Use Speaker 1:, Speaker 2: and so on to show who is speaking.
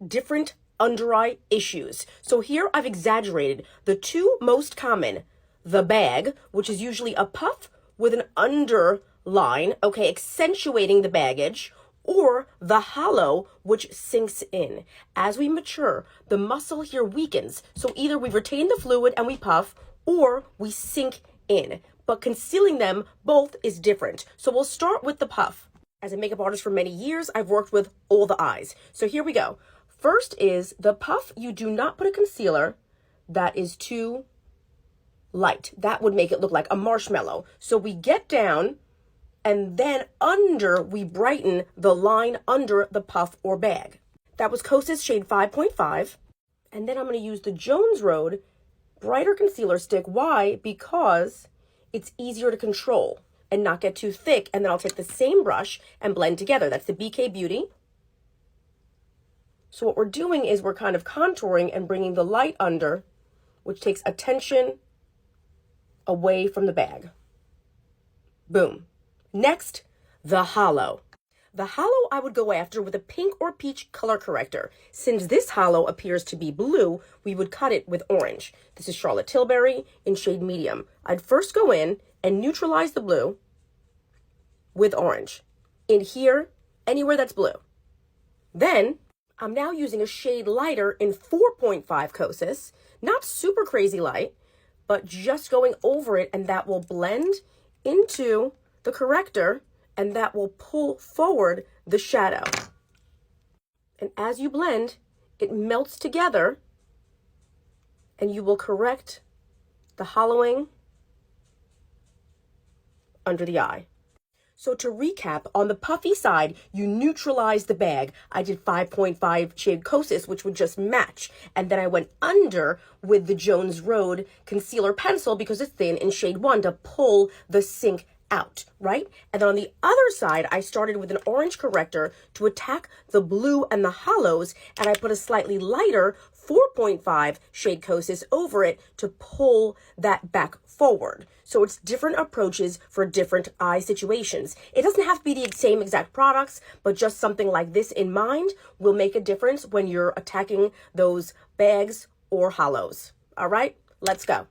Speaker 1: different under eye issues. So here I've exaggerated the two most common, the bag, which is usually a puff with an underline, okay, accentuating the baggage, or the hollow, which sinks in. As we mature, the muscle here weakens. So either we retain the fluid and we puff, or we sink in. But concealing them both is different. So we'll start with the puff. As a makeup artist for many years, I've worked with all the eyes. So here we go. First is the puff. You do not put a concealer that is too light. That would make it look like a marshmallow. So we get down, and then under, we brighten the line under the puff or bag. That was Kosas shade 5.5. And then I'm going to use the Jones Road brighter concealer stick. Why? Because it's easier to control and not get too thick. And then I'll take the same brush and blend together. That's the BK Beauty. So what we're doing is we're kind of contouring and bringing the light under, which takes attention away from the bag. Boom. Next, the hollow. The hollow I would go after with a pink or peach color corrector. Since this hollow appears to be blue, we would cut it with orange. This is Charlotte Tilbury in shade medium. I'd first go in and neutralize the blue with orange. In here, anywhere that's blue. Then, I'm now using a shade lighter in 4.5 Kosas. Not super crazy light, but just going over it, and that will blend into the corrector, and that will pull forward the shadow. And as you blend, it melts together, and you will correct the hollowing under the eye. So to recap, on the puffy side, you neutralize the bag. I did 5.5 shade Kosas, which would just match. And then I went under with the Jones Road concealer pencil because it's thin in shade 1 to pull the sink out, right? And then on the other side, I started with an orange corrector to attack the blue and the hollows, and I put a slightly lighter 4.5 shade Kosas over it to pull that back forward. So it's different approaches for different eye situations. It doesn't have to be the same exact products, but just something like this in mind will make a difference when you're attacking those bags or hollows. All right, let's go.